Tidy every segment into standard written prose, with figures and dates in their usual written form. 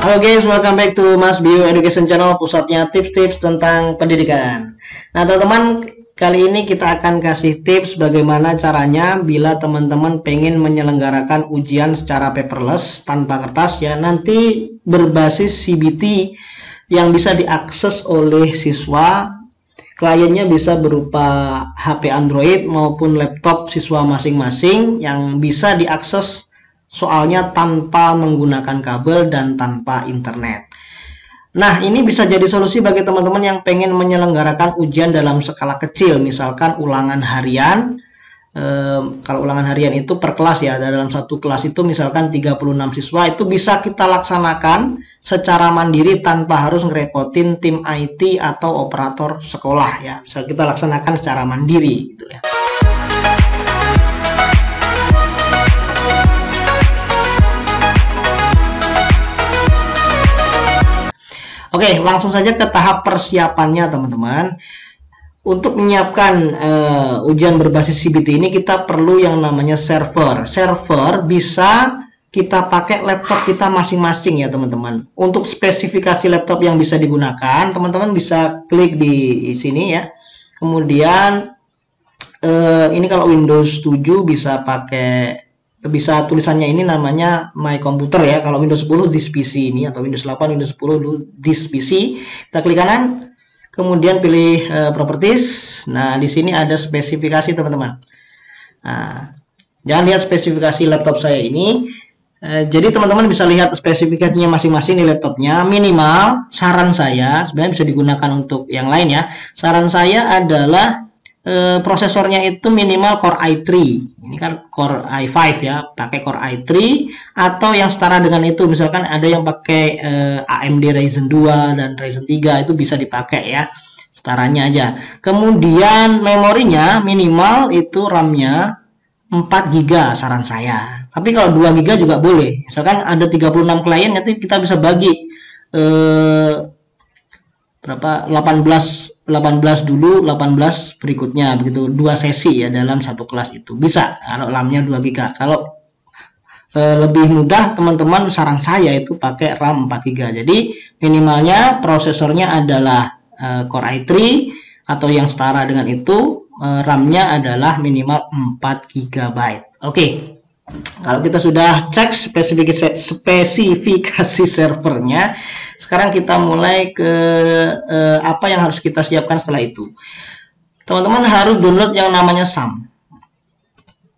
Halo guys, welcome back to Mas Bio Education Channel, pusatnya tips-tips tentang pendidikan. Nah teman-teman, kali ini kita akan kasih tips bagaimana caranya bila teman-teman pengen menyelenggarakan ujian secara paperless tanpa kertas ya, nanti berbasis CBT yang bisa diakses oleh siswa. Kliennya bisa berupa HP Android maupun laptop siswa masing-masing yang bisa diakses soalnya tanpa menggunakan kabel dan tanpa internet. Nah, ini bisa jadi solusi bagi teman-teman yang pengen menyelenggarakan ujian dalam skala kecil, misalkan ulangan harian. Kalau ulangan harian itu per kelas ya, dalam satu kelas itu misalkan 36 siswa, itu bisa kita laksanakan secara mandiri tanpa harus ngerepotin tim IT atau operator sekolah ya. Bisa kita laksanakan secara mandiri gitu ya. Oke, langsung saja ke tahap persiapannya teman-teman. Untuk menyiapkan ujian berbasis CBT ini kita perlu yang namanya server. Server bisa kita pakai laptop kita masing-masing ya teman-teman. Untuk spesifikasi laptop yang bisa digunakan, teman-teman bisa klik di sini ya. Kemudian ini kalau Windows 7 bisa pakai, bisa tulisannya ini namanya My Computer ya. Kalau Windows 10 this PC ini, atau Windows 8, Windows 10 this PC. Kita klik kanan, kemudian pilih Properties. Nah, di sini ada spesifikasi teman-teman. Nah, jangan lihat spesifikasi laptop saya ini. Jadi teman-teman bisa lihat spesifikasinya masing-masing di laptopnya. Minimal saran saya, sebenarnya bisa digunakan untuk yang lain ya. Saran saya adalah prosesornya itu minimal Core i3. Ini kan Core i5 ya, pakai Core i3 atau yang setara dengan itu. Misalkan ada yang pakai AMD Ryzen 2 dan Ryzen 3, itu bisa dipakai ya, setaranya aja. Kemudian memorinya minimal itu RAM-nya 4 GB saran saya. Tapi kalau 2 GB juga boleh. Misalkan ada 36 klien, nanti kita bisa bagi berapa, 18 dulu, 18 berikutnya, begitu, 2 sesi ya dalam satu kelas itu bisa kalau RAM-nya 2 GB. Kalau lebih mudah teman-teman, saran saya itu pakai RAM 4 GB. Jadi minimalnya prosesornya adalah Core i3 atau yang setara dengan itu, RAM-nya adalah minimal 4 GB. Oke. Kalau kita sudah cek spesifikasi servernya, sekarang kita mulai ke apa yang harus kita siapkan setelah itu. Teman-teman harus download yang namanya SAM.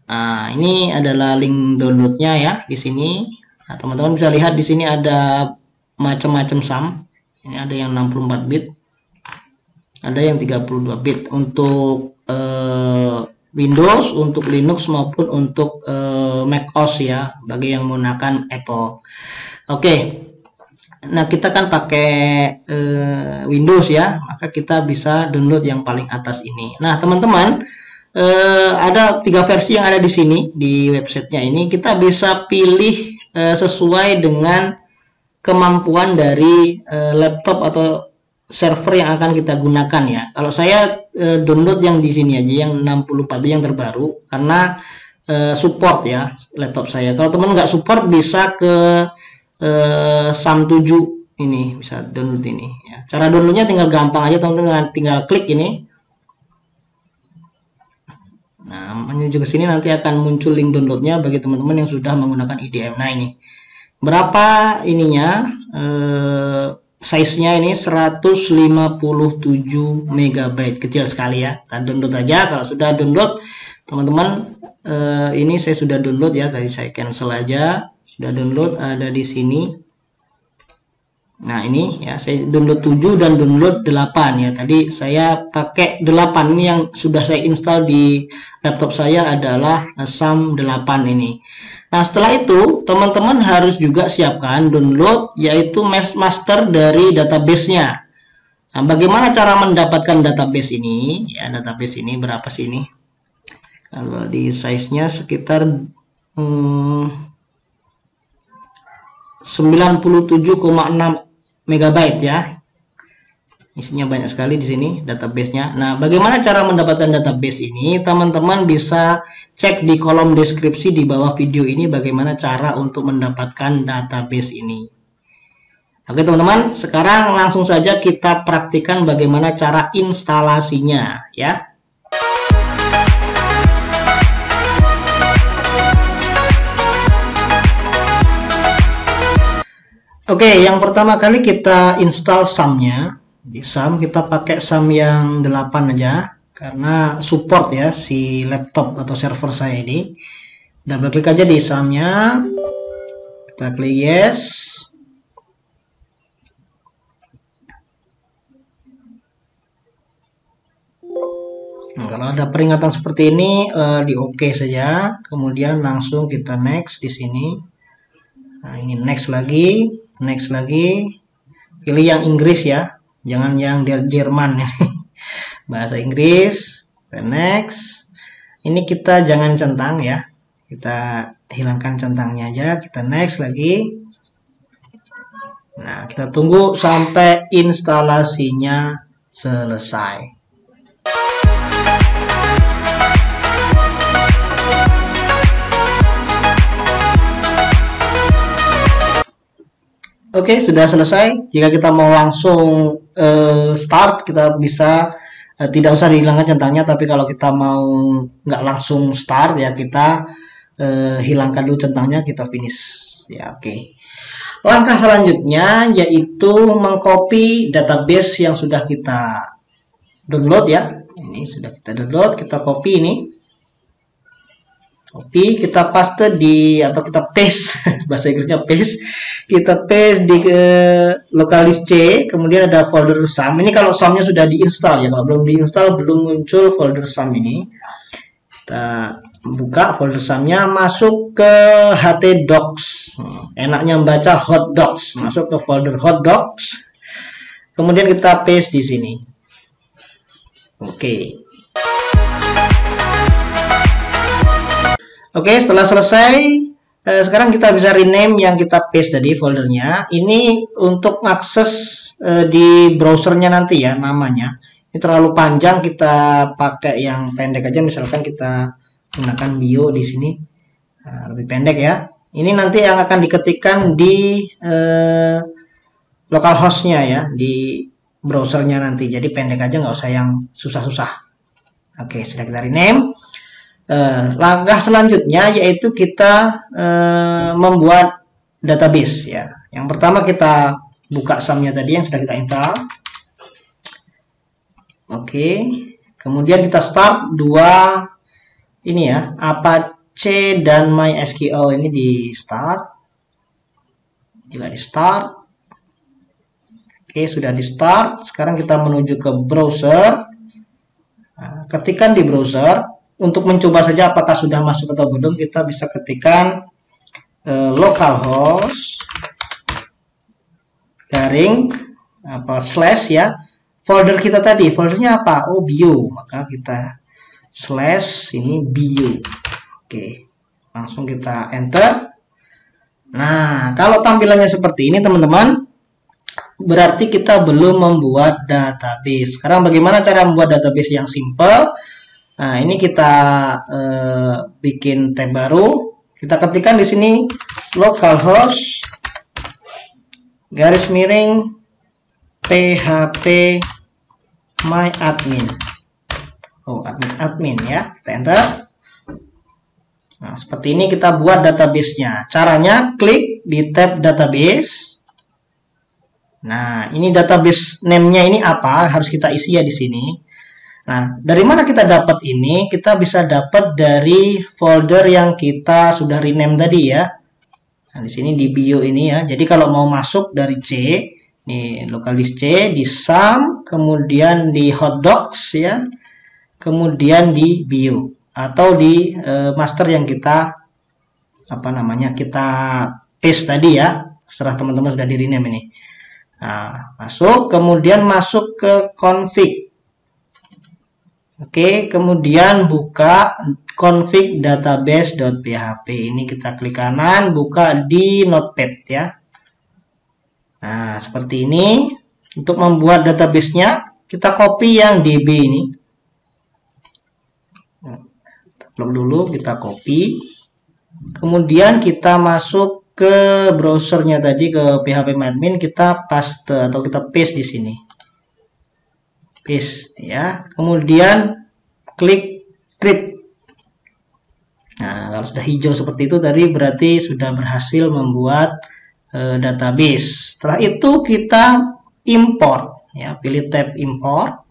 Nah, ini adalah link downloadnya ya di sini. Nah, teman-teman bisa lihat di sini ada macam-macam SAM. Ini ada yang 64 bit, ada yang 32 bit untuk Windows, untuk Linux maupun untuk macOS ya, bagi yang menggunakan Apple. Oke. Nah, kita kan pakai Windows ya, maka kita bisa download yang paling atas ini. Nah, teman-teman, ada 3 versi yang ada di sini di websitenya ini. Kita bisa pilih sesuai dengan kemampuan dari laptop atau server yang akan kita gunakan ya. Kalau saya download yang di sini aja, yang 64 yang terbaru, karena support ya laptop saya. Kalau teman nggak support, bisa ke SAM 7 ini, bisa download ini ya. Cara downloadnya tinggal gampang aja teman-teman, tinggal klik ini. Nah, menuju ke sini nanti akan muncul link downloadnya bagi teman-teman yang sudah menggunakan IDM. Nah, ini berapa ininya, size-nya ini 157 MB, kecil sekali ya. Kita download aja. Kalau sudah download teman-teman, ini saya sudah download ya, tadi saya cancel aja. Sudah download, ada di sini. Nah, ini ya, saya download 7 dan download 8 ya. Tadi saya pakai 8, ini yang sudah saya install di laptop saya adalah SAM 8 ini. Nah, setelah itu teman-teman harus juga siapkan download, yaitu master dari database-nya. Nah, bagaimana cara mendapatkan database ini? Ya, database ini berapa sih ini? Kalau di size-nya sekitar 97,6 MB ya. Isinya banyak sekali di sini database-nya. Nah, bagaimana cara mendapatkan database ini? Teman-teman bisa cek di kolom deskripsi di bawah video ini bagaimana cara untuk mendapatkan database ini. Oke teman-teman, sekarang langsung saja kita praktikkan bagaimana cara instalasinya ya. Oke, yang pertama kali kita install SAM-nya. Di SAM kita pakai SAM yang 8 aja karena support ya si laptop atau server saya ini. Double klik aja di SAM-nya. Kita klik yes. Nah, kalau ada peringatan seperti ini di OK saja, kemudian langsung kita next di sini. Nah, ini next lagi, pilih yang Inggris ya, jangan yang Jerman ya. Bahasa Inggris, next. Ini kita jangan centang ya, kita hilangkan centangnya aja, kita next lagi. Nah, kita tunggu sampai instalasinya selesai. Oke, sudah selesai. Jika kita mau langsung start, kita bisa tidak usah dihilangkan centangnya. Tapi kalau kita mau nggak langsung start ya, kita hilangkan dulu centangnya, kita finish. Ya, oke. Langkah selanjutnya yaitu mengcopy database yang sudah kita download ya. Ini sudah kita download, kita copy ini. Copy, kita paste di, atau kita paste, bahasa Inggrisnya paste, kita paste di local disk C, kemudian ada folder SAM. Ini kalau SAM-nya sudah diinstal ya, kalau belum diinstal belum muncul folder SAM ini. Kita buka folder SAM-nya, masuk ke htdocs. Enaknya membaca hotdocs, masuk ke folder hotdocs. Kemudian kita paste di sini. Oke. Oke, setelah selesai, sekarang kita bisa rename yang kita paste tadi foldernya. Ini untuk akses di browsernya nanti ya, namanya. Ini terlalu panjang, kita pakai yang pendek aja. Misalkan kita gunakan bio di sini, lebih pendek ya. Ini nanti yang akan diketikkan di localhost-nya ya, di browsernya nanti. Jadi pendek aja, nggak usah yang susah-susah. Oke, sudah kita rename. Langkah selanjutnya yaitu kita membuat database ya. Yang pertama kita buka SAM-nya tadi yang sudah kita install. Oke, kemudian kita start dua ini ya, Apache dan MySQL ini di start. Juga di start. Oke, sudah di start. Sekarang kita menuju ke browser. Nah, ketikkan di browser. Untuk mencoba saja apakah sudah masuk atau belum, kita bisa ketikkan localhost garing slash ya, folder kita tadi, foldernya apa? Oh, bio, maka kita slash ini bio. Oke, langsung kita enter. Nah, kalau tampilannya seperti ini teman-teman, berarti kita belum membuat database. Sekarang bagaimana cara membuat database yang simple? Nah, ini kita bikin tab baru. Kita ketikkan di sini localhost garis miring php myadmin. Oh, admin ya. Kita enter. Nah, seperti ini kita buat database-nya. Caranya klik di tab database. Nah, ini database name-nya ini apa? Harus kita isi ya di sini. Nah, dari mana kita dapat ini? Kita bisa dapat dari folder yang kita sudah rename tadi ya. Nah, di sini di bio ini ya. Jadi kalau mau masuk dari C, nih local disk C, di SAM, kemudian di hotdocs ya, kemudian di bio atau di master yang kita kita paste tadi ya. Setelah teman-teman sudah di rename ini. Nah, masuk, kemudian masuk ke config. Oke, kemudian buka config database.php. Ini kita klik kanan, buka di notepad ya. Nah, seperti ini. Untuk membuat database-nya, kita copy yang DB ini. Kita upload dulu, kita copy. Kemudian kita masuk ke browsernya tadi, ke phpMyAdmin, kita paste atau kita paste di sini. Paste ya. Kemudian klik create. Nah, kalau sudah hijau seperti itu tadi berarti sudah berhasil membuat database. Setelah itu kita import ya, pilih tab import.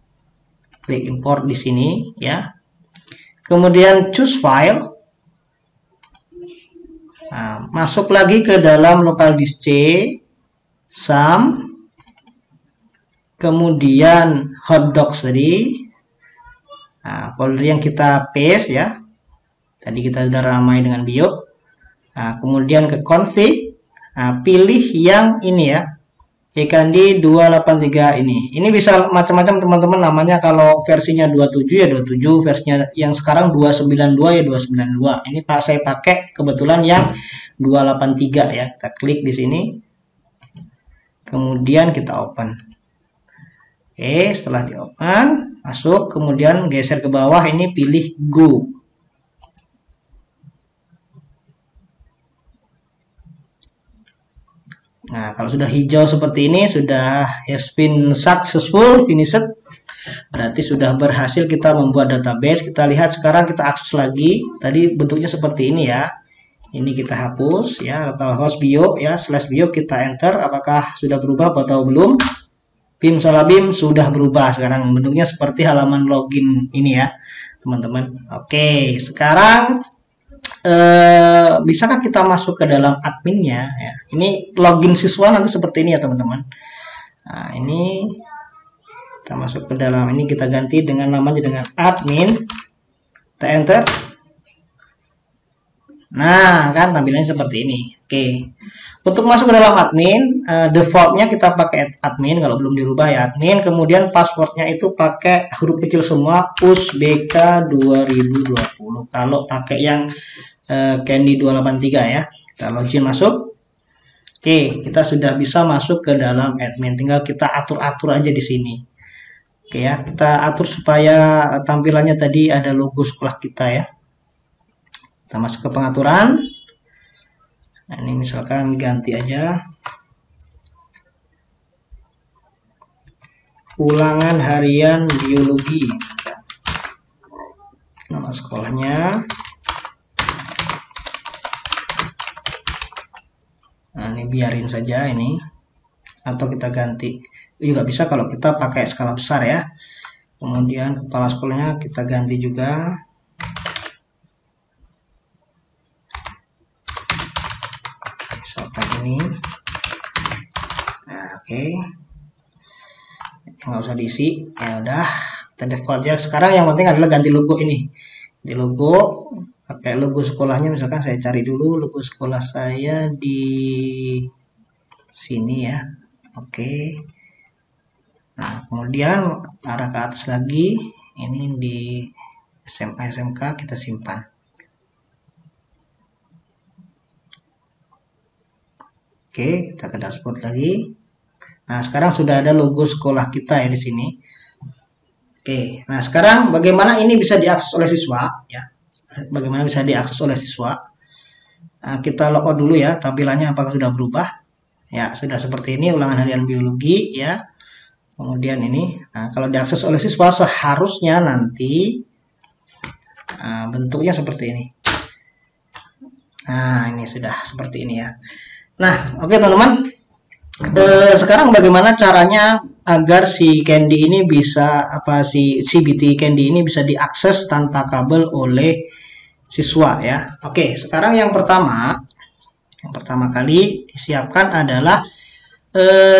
Klik import di sini ya. Kemudian choose file. Nah, masuk lagi ke dalam local disk C, sum, kemudian hotdocs tadi. Nah, folder yang kita paste ya. Tadi kita sudah ramai dengan bio. Nah, kemudian ke config. Nah, pilih yang ini ya. Ekandi 283 ini. Ini bisa macam-macam teman-teman namanya. Kalau versinya 27 ya 27, versinya yang sekarang 292 ya 292. Ini saya pakai kebetulan yang 283 ya. Kita klik di sini. Kemudian kita open. Oke, setelah di open, masuk, kemudian geser ke bawah, ini pilih go. Nah, kalau sudah hijau seperti ini, sudah has been successful, finished, berarti sudah berhasil kita membuat database. Kita lihat sekarang, kita akses lagi. Tadi bentuknya seperti ini ya. Ini kita hapus ya, localhost bio ya, /bio kita enter. Apakah sudah berubah atau belum? Bim Solabim sudah berubah. Sekarang bentuknya seperti halaman login ini ya, teman-teman. Oke, sekarang bisakah kita masuk ke dalam adminnya ya? Ini login siswa nanti seperti ini ya teman-teman. Nah, ini kita masuk ke dalam, ini kita ganti dengan namanya dengan admin. Kita enter. Nah, kan tampilannya seperti ini. Oke. Untuk masuk ke dalam admin, defaultnya kita pakai admin, kalau belum dirubah ya admin. Kemudian passwordnya itu pakai huruf kecil semua, usbk 2020. Kalau pakai yang Candy 283 ya. Kita login masuk. Oke, kita sudah bisa masuk ke dalam admin. Tinggal kita atur-atur aja di sini. Oke ya, kita atur supaya tampilannya tadi ada logo sekolah kita ya. Kita masuk ke pengaturan. Nah, ini misalkan ganti aja. Ulangan harian biologi. Nama sekolahnya. Nah, ini biarin saja ini. Atau kita ganti. Juga bisa kalau kita pakai skala besar ya. Kemudian kepala sekolahnya kita ganti juga. Misalkan ini. Nah, oke. Nggak usah diisi. Ya udah, kita default aja. Sekarang yang penting adalah ganti logo ini. Ganti logo. Pakai logo sekolahnya, misalkan saya cari dulu logo sekolah saya di sini ya. Oke. Nah, kemudian arah ke atas lagi, ini di SMA SMK kita simpan. Oke, kita ke dashboard lagi. Nah, sekarang sudah ada logo sekolah kita ya di sini. Oke, nah sekarang bagaimana ini bisa diakses oleh siswa ya? Bagaimana bisa diakses oleh siswa? Nah, kita logout dulu ya, tampilannya apakah sudah berubah? Ya, sudah seperti ini, ulangan harian biologi ya. Kemudian ini, nah, kalau diakses oleh siswa seharusnya nanti bentuknya seperti ini. Nah, ini sudah seperti ini ya. Nah, oke teman-teman. Sekarang bagaimana caranya agar si Candy ini bisa si CBT Candy ini bisa diakses tanpa kabel oleh siswa ya. Oke, sekarang yang pertama kali disiapkan adalah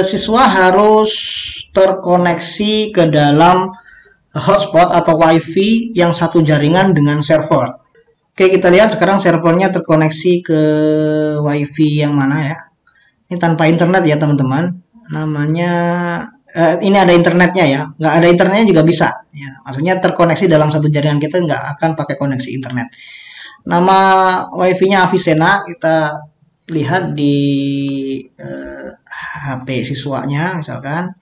siswa harus terkoneksi ke dalam hotspot atau wifi yang satu jaringan dengan server. Oke, kita lihat sekarang servernya terkoneksi ke wifi yang mana ya. Ini tanpa internet ya teman-teman. Namanya ini ada internetnya ya. Nggak ada internetnya juga bisa ya. Maksudnya terkoneksi dalam satu jaringan, kita nggak akan pakai koneksi internet. Nama wifi-nya Avicenna, kita lihat di HP siswanya misalkan.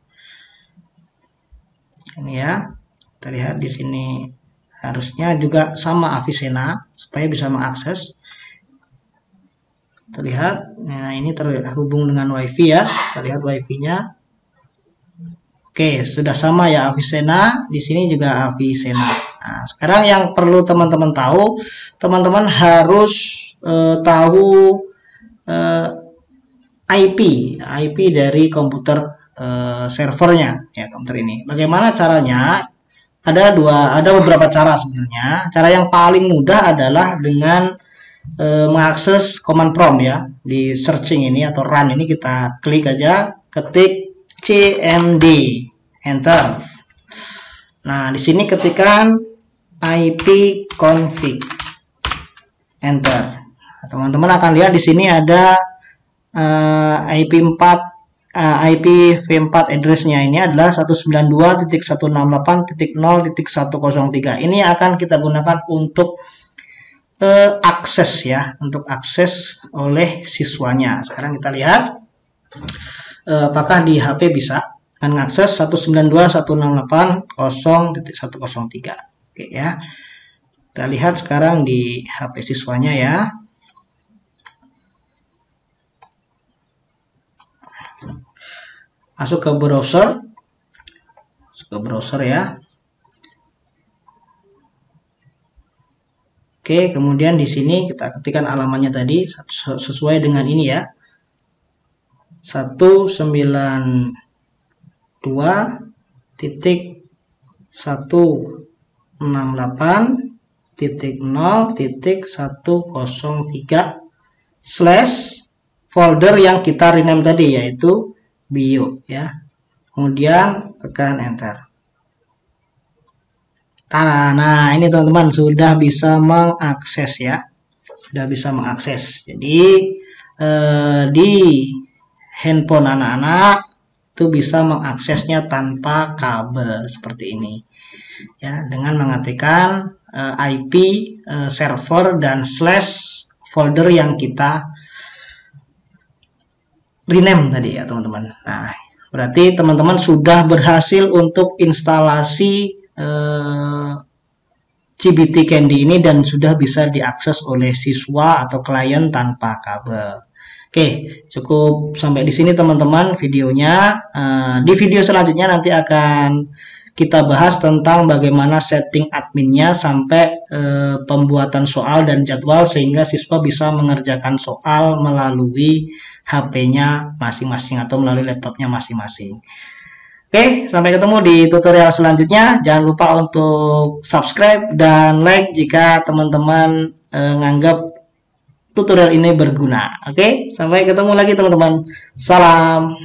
Ini ya. Kita lihat di sini harusnya juga sama Avicenna supaya bisa mengakses. Terlihat, nah ini terhubung dengan WiFi ya. Kita lihat WiFi-nya. Oke, sudah sama ya Avicenna. Di sini juga Avicenna. Nah, sekarang yang perlu teman-teman tahu, teman-teman harus tahu IP dari komputer servernya ya, komputer ini. Bagaimana caranya? Ada beberapa cara sebenarnya. Cara yang paling mudah adalah dengan mengakses command prompt ya. Di searching ini atau run ini kita klik aja, ketik cmd, enter. Nah, di sini ketikkan ipconfig, enter. Teman-teman akan lihat di sini ada IPv4 address-nya ini adalah 192.168.0.103. Ini akan kita gunakan untuk akses ya, untuk akses oleh siswanya. Sekarang kita lihat apakah di HP bisa mengakses 192.168.0.103. Oke ya. Kita lihat sekarang di HP siswanya ya. Masuk ke browser ya. Oke, kemudian di sini kita ketikkan alamannya tadi sesuai dengan ini ya. 192.168.0.103/ folder yang kita rename tadi, yaitu bio ya. Kemudian tekan enter. Nah, ini teman-teman sudah bisa mengakses ya. Sudah bisa mengakses. Jadi di handphone anak-anak itu bisa mengaksesnya tanpa kabel seperti ini. Ya, dengan mengetikkan IP server dan slash folder yang kita rename tadi ya, teman-teman. Nah, berarti teman-teman sudah berhasil untuk instalasi CBT Candy ini dan sudah bisa diakses oleh siswa atau klien tanpa kabel. Oke, cukup sampai di sini teman-teman videonya. Di video selanjutnya nanti akan kita bahas tentang bagaimana setting adminnya sampai pembuatan soal dan jadwal sehingga siswa bisa mengerjakan soal melalui HP-nya masing-masing atau melalui laptopnya masing-masing. Oke, sampai ketemu di tutorial selanjutnya. Jangan lupa untuk subscribe dan like jika teman-teman nganggap tutorial ini berguna. Oke, sampai ketemu lagi teman-teman. Salam.